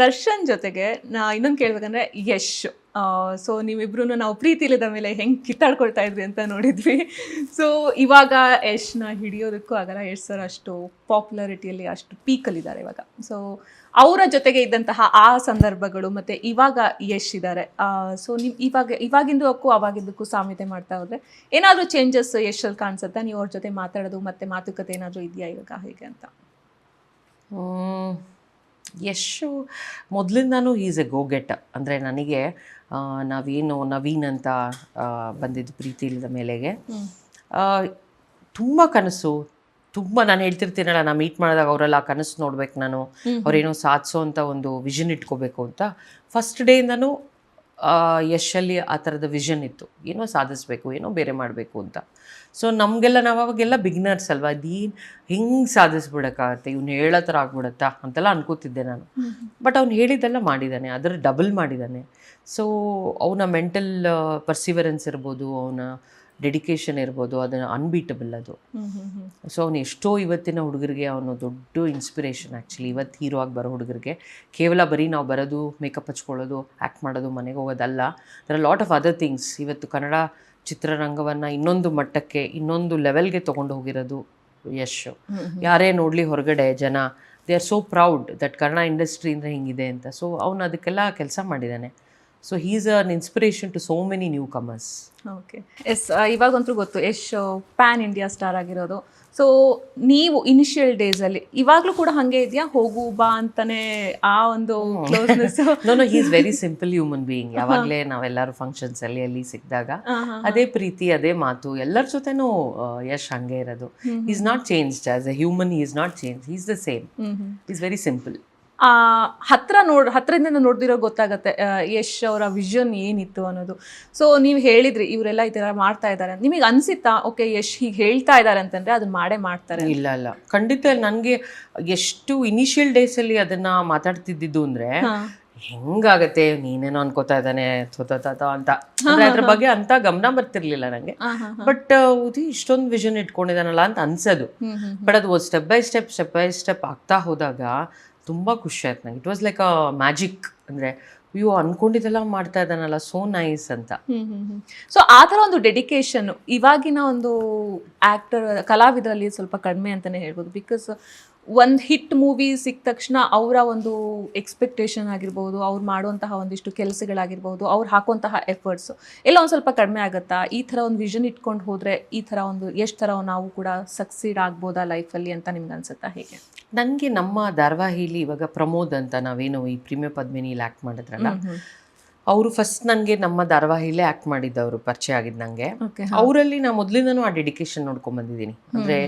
ದರ್ಶನ್ ಜೊತೆಗೆ ಇನ್ನೊಂದು ಕೇಳ್ಬೇಕಂದ್ರೆ ಯಶ್. ಸೊ ನೀವಿಬ್ರು ನಾವು ಪ್ರೀತಿಲಿದ ಮೇಲೆ ಹೆಂಗೆ ಕಿತ್ತಾಡ್ಕೊಳ್ತಾ ಇದ್ವಿ ಅಂತ ನೋಡಿದ್ವಿ. ಸೊ ಇವಾಗ ಯಶ್ನ ಹಿಡಿಯೋದಕ್ಕೂ ಆಗಲ್ಲ. ಯಶ್ ಸರ್ ಅಷ್ಟು ಪಾಪ್ಯುಲಾರಿಟಿಯಲ್ಲಿ ಅಷ್ಟು ಪೀಕಲ್ಲಿದ್ದಾರೆ ಇವಾಗ. ಸೊ ಅವರ ಜೊತೆಗೆ ಇದ್ದಂತಹ ಆ ಸಂದರ್ಭಗಳು ಮತ್ತು ಇವಾಗ ಯಶ್ ಇದ್ದಾರೆ. ಸೊ ನೀವು ಇವಾಗಿಂದಕ್ಕೂ ಅವಾಗಿದ್ದಕ್ಕೂ ಸಾಮ್ಯತೆ ಮಾಡ್ತಾ ಹೋದರೆ ಏನಾದರೂ ಚೇಂಜಸ್ ಯಶಲ್ಲಿ ಕಾಣಿಸುತ್ತಾ? ನೀವು ಅವ್ರ ಜೊತೆ ಮಾತಾಡೋದು ಮತ್ತು ಮಾತುಕತೆ ಏನಾದರೂ ಇದೆಯಾ ಇವಾಗ ಹೇಗೆ ಅಂತ? ಯಶು ಮೊದಲಿಂದಾನು ಈಸ್ ಎ ಗೋ ಗೆಟ್. ಅಂದರೆ ನನಗೆ ನಾವೇನು ನವೀನ್ ಅಂತ ಬಂದಿದ್ದು ಪ್ರೀತಿ ಇಲ್ಲದ ಮೇಲೆಗೆ ತುಂಬ ಕನಸು, ತುಂಬ ನಾನು ಹೇಳ್ತಿರ್ತೀನಲ್ಲ, ನಾನು ಮೀಟ್ ಮಾಡಿದಾಗ ಅವರೆಲ್ಲ ಕನಸು ನೋಡ್ಬೇಕು, ನಾನು ಅವ್ರೇನೋ ಸಾಧಿಸೋ ಅಂತ ಒಂದು ವಿಷನ್ ಇಟ್ಕೋಬೇಕು ಅಂತ. ಫಸ್ಟ್ ಡೇಯಿಂದನೂ ಯಶಲ್ಲಿ ಆ ಥರದ ವಿಷನ್ ಇತ್ತು, ಏನೋ ಸಾಧಿಸ್ಬೇಕು, ಏನೋ ಬೇರೆ ಮಾಡಬೇಕು ಅಂತ. ಸೊ ನಮಗೆಲ್ಲ ನಾವು ಅವಾಗೆಲ್ಲ ಬಿಗಿನರ್ಸ್ ಅಲ್ವಾ, ಅದೇನು ಹಿಂಗೆ ಸಾಧಿಸ್ಬಿಡೋಕ್ಕಾಗತ್ತೆ, ಇವ್ನು ಹೇಳೋ ಥರ ಆಗ್ಬಿಡತ್ತಾ ಅಂತೆಲ್ಲ ಅನ್ಕೋತಿದ್ದೆ ನಾನು. ಬಟ್ ಅವ್ನು ಹೇಳಿದ್ದೆಲ್ಲ ಮಾಡಿದ್ದಾನೆ, ಅದರ ಡಬಲ್ ಮಾಡಿದ್ದಾನೆ. ಸೊ ಅವನ ಮೆಂಟಲ್ ಪರ್ಸಿವರೆನ್ಸ್ ಇರ್ಬೋದು, ಅವನ ಡೆಡಿಕೇಶನ್ ಇರ್ಬೋದು, ಅದನ್ನು ಅನ್ಬೀಟಬಲ್ ಅದು. ಸೊ ಅವನು ಎಷ್ಟೋ ಇವತ್ತಿನ ಹುಡುಗರಿಗೆ ಅವನು ದೊಡ್ಡ ಇನ್ಸ್ಪಿರೇಷನ್. ಆ್ಯಕ್ಚುಲಿ ಇವತ್ತು ಹೀರೋ ಆಗಿ ಬರೋ ಹುಡುಗರಿಗೆ ಕೇವಲ ಬರೀ ನಾವು ಬರೋದು, ಮೇಕಪ್ ಹಚ್ಕೊಳ್ಳೋದು, ಆ್ಯಕ್ಟ್ ಮಾಡೋದು, ಮನೆಗೆ ಹೋಗೋದಲ್ಲ, there are lot of other things. ಇವತ್ತು ಕನ್ನಡ ಚಿತ್ರರಂಗವನ್ನು ಇನ್ನೊಂದು ಮಟ್ಟಕ್ಕೆ, ಇನ್ನೊಂದು ಲೆವೆಲ್ಗೆ ತೊಗೊಂಡು ಹೋಗಿರೋದು ಯಶ್. ಯಾರೇ ನೋಡಲಿ ಹೊರಗಡೆ ಜನ they are so proud that Kannada industry ಅಂದರೆ ಹಿಂಗಿದೆ ಅಂತ. ಸೊ ಅವನು ಅದಕ್ಕೆಲ್ಲ ಕೆಲಸ ಮಾಡಿದ್ದಾನೆ. So he is an inspiration to so many newcomers. Okay, yes. ಇವಾಗಂತೂ ಗೊತ್ತು ಯಶ್ ಪ್ಯಾನ್ ಇಂಡಿಯಾ ಸ್ಟಾರ್ ಆಗಿರೋದು. ಸೊ ನೀವು ಇನಿಷಿಯಲ್ ಡೇಸಲ್ಲಿ ಇವಾಗಲೂ ಕೂಡ ಹಾಗೆ ಇದೆಯಾ, ಹೋಗು ಬಾ ಅಂತಾನೆ ಆ ಒಂದು closeness? No, he is very simple human being. ಯಾವಾಗಲೇ ನಾವೆಲ್ಲರೂ ಫಂಕ್ಷನ್ಸ್ ಅಲ್ಲಿ ಸಿಕ್ಕಿದಾಗ ಅದೇ ಪ್ರೀತಿ, ಅದೇ ಮಾತು, ಎಲ್ಲರ ಜೊತೆನೂ ಯಶ್ ಹಂಗೆ ಇರೋದು. Is not changed as a human, he is not change, he is the same. Is very simple. ಹತ್ರದಿಂದ ನೋಡ್ದಿರೋ ಗೊತ್ತಾಗತ್ತೆ ಯಶ್ ಅವರ ವಿಷನ್ ಏನಿತ್ತು ಅನ್ನೋದು. ಸೊ ನೀವು ಹೇಳಿದ್ರಿ ಇವರೆಲ್ಲ ಈ ಥರ ಮಾಡ್ತಾ ಇದ್ದಾರೆ, ನಿಮಗೆ ಅನ್ಸಿತ್ತಾ ಓಕೆ ಯಶ್ ಹೀಗೆ ಹೇಳ್ತಾ ಇದ್ದಾರೆ ಅಂತಂದ್ರೆ ಅದನ್ನ ಮಾಡ್ತಾರೆ? ಇಲ್ಲ, ಖಂಡಿತ. ನನಗೆ ಎಷ್ಟು ಇನಿಷಿಯಲ್ ಡೇಸಲ್ಲಿ ಅದನ್ನ ಮಾತಾಡ್ತಿದ್ದಿದ್ದು ಅಂದ್ರೆ ಹೆಂಗಾಗತ್ತೆ, ನೀನೇನೋ ಅನ್ಕೋತಾ ಇದ್ದಾನೆ ಅಂತ, ಅದ್ರ ಬಗ್ಗೆ ಅಂತ ಗಮನ ಬರ್ತಿರ್ಲಿಲ್ಲ ನಂಗೆ. ಬಟ್ ಇಷ್ಟೊಂದು ವಿಷನ್ ಇಟ್ಕೊಂಡಿದ್ದಾನಲ್ಲ ಅಂತ ಅನ್ಸೋದು. ಬಟ್ ಅದು ಸ್ಟೆಪ್ ಬೈ ಸ್ಟೆಪ್ ಆಗ್ತಾ ಹೋದಾಗ ತುಂಬ ಖುಷಿ ಆಯ್ತು ನಂಗೆ. It was like a magic. ಅಂದರೆ ಅಯ್ಯೋ ಅನ್ಕೊಂಡಿದ್ದೆಲ್ಲ ಮಾಡ್ತಾ ಇದ್ದಾನಲ್ಲ, ಸೋ ನೈಸ್ ಅಂತ. ಸೊ ಆ ಥರ ಒಂದು ಡೆಡಿಕೇಶನ್ ಇವಾಗಿನ ಒಂದು ಕಲಾವಿದರಲ್ಲಿ ಸ್ವಲ್ಪ ಕಡಿಮೆ ಅಂತಲೇ ಹೇಳ್ಬೋದು. ಬಿಕಾಸ್ ಒಂದು ಹಿಟ್ ಮೂವಿ ಸಿಕ್ಕ ತಕ್ಷಣ ಅವರ ಒಂದು ಎಕ್ಸ್ಪೆಕ್ಟೇಷನ್ ಆಗಿರ್ಬೋದು, ಅವ್ರು ಮಾಡುವಂತಹ ಒಂದಿಷ್ಟು ಕೆಲಸಗಳಾಗಿರ್ಬೋದು, ಅವ್ರು ಹಾಕುವಂತಹ ಎಫರ್ಟ್ಸು ಎಲ್ಲ ಒಂದು ಸ್ವಲ್ಪ ಕಡಿಮೆ ಆಗುತ್ತಾ? ಈ ಥರ ಒಂದು ವಿಷನ್ ಇಟ್ಕೊಂಡು ಹೋದರೆ ಈ ಥರ ಒಂದು ಎಷ್ಟು ಥರ ನಾವು ಕೂಡ ಸಕ್ಸೀಡ್ ಆಗ್ಬೋದಾ ಲೈಫಲ್ಲಿ ಅಂತ ನಿಮ್ಗೆ ಅನ್ಸುತ್ತಾ ಹೇಗೆ? ನನಗೆ ನಮ್ಮ ಧಾರಾವಾಹಿಲಿ ಇವಾಗ ಪ್ರಮೋದ್ ಅಂತ ನಾವೇನು ಈ ಪ್ರೀಮಿಯರ್ ಪದ್ಮಿನಿಲಿ ಆ್ಯಕ್ಟ್ ಮಾಡಿದ್ರಲ್ಲ, ಅವರು ಫಸ್ಟ್ ನನಗೆ ನಮ್ಮ ಧಾರಾವಾಹಿಲೇ ಆ್ಯಕ್ಟ್ ಮಾಡಿದ್ದವರು ಪರಿಚಯ ಆಗಿದ್ದು ನನಗೆ. ಅವರಲ್ಲಿ ನಾನು ಮೊದಲಿಂದನೂ ಆ ಡೆಡಿಕೇಶನ್ ನೋಡ್ಕೊಂಡು ಬಂದಿದ್ದೀನಿ. ಅಂದರೆ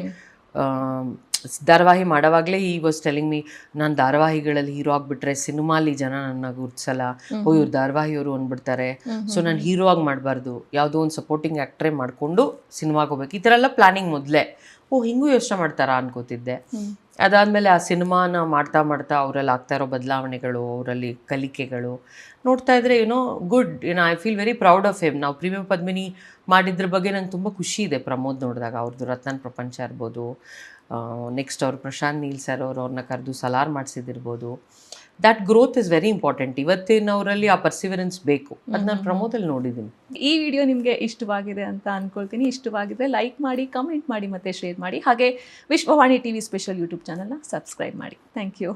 ಧಾರಾವಾಹಿ ಮಾಡೋವಾಗಲೇ ಈ ವಾಸ್ ಟೆಲಿಂಗ್ ಮೀ, ನಾನು ಧಾರಾವಾಹಿಗಳಲ್ಲಿ ಹೀರೋ ಆಗಿಬಿಟ್ರೆ ಸಿನಿಮಾಲಿ ಜನ ನನ್ನ ಗುರ್ತಿಸಲ್ಲ, ಇವ್ರು ಧಾರಾವಾಹಿಯವರು ಅಂದ್ಬಿಡ್ತಾರೆ, ಸೊ ನಾನು ಹೀರೋ ಆಗಿ ಮಾಡಬಾರ್ದು, ಯಾವುದೋ ಒಂದು ಸಪೋರ್ಟಿಂಗ್ ಆ್ಯಕ್ಟ್ರೇ ಮಾಡಿಕೊಂಡು ಸಿನಿಮಾಗೆ ಹೋಗ್ಬೇಕು, ಈ ಥರ ಎಲ್ಲ ಪ್ಲ್ಯಾನಿಂಗ್ ಮೊದಲೇ. ಹಿಂಗೂ ಯೋಚನೆ ಮಾಡ್ತಾರಾ ಅನ್ಕೋತಿದ್ದೆ. ಅದಾದಮೇಲೆ ಆ ಸಿನಿಮಾನ ಮಾಡ್ತಾ ಅವರಲ್ಲಿ ಆಗ್ತಾ ಇರೋ ಬದಲಾವಣೆಗಳು, ಅವರಲ್ಲಿ ಕಲಿಕೆಗಳು ನೋಡ್ತಾ ಇದ್ರೆ good, I feel very proud of him. ನಾವು ಪ್ರೀಮಿಯರ್ ಪದ್ಮಿನಿ ಮಾಡಿದ್ರ ಬಗ್ಗೆ ನಂಗೆ ತುಂಬ ಖುಷಿ ಇದೆ ಪ್ರಮೋದ್ ನೋಡಿದಾಗ. ಅವ್ರದ್ದು ರತ್ನನ್ ಪ್ರಪಂಚ ಇರ್ಬೋದು, ನೆಕ್ಸ್ಟ್ ಅವ್ರು ಪ್ರಶಾಂತ್ ನೀಲ್ ಸರ್ ಅವ್ರನ್ನ ಕರೆದು ಸಲಾರ್ ಮಾಡಿಸಿದಿರ್ಬೋದು. That growth is very important. ಇವತ್ತಿನವರಲ್ಲಿ ಆ ಪರ್ಸಿವರೆನ್ಸ್ ಬೇಕು, ಅದು ನಾನು ಪ್ರಮೋದಲ್ಲಿ ನೋಡಿದ್ದೀನಿ. ಈ ವಿಡಿಯೋ ನಿಮಗೆ ಇಷ್ಟವಾಗಿದೆ ಅಂತ ಅಂದ್ಕೊಳ್ತೀನಿ. ಇಷ್ಟವಾಗಿದ್ರೆ ಲೈಕ್ ಮಾಡಿ, ಕಮೆಂಟ್ ಮಾಡಿ ಮತ್ತು ಶೇರ್ ಮಾಡಿ. ಹಾಗೆ ವಿಶ್ವವಾಣಿ TV ಸ್ಪೆಷಲ್ ಯೂಟ್ಯೂಬ್ ಚಾನಲ್ನ ಸಬ್ಸ್ಕ್ರೈಬ್ ಮಾಡಿ. Thank you.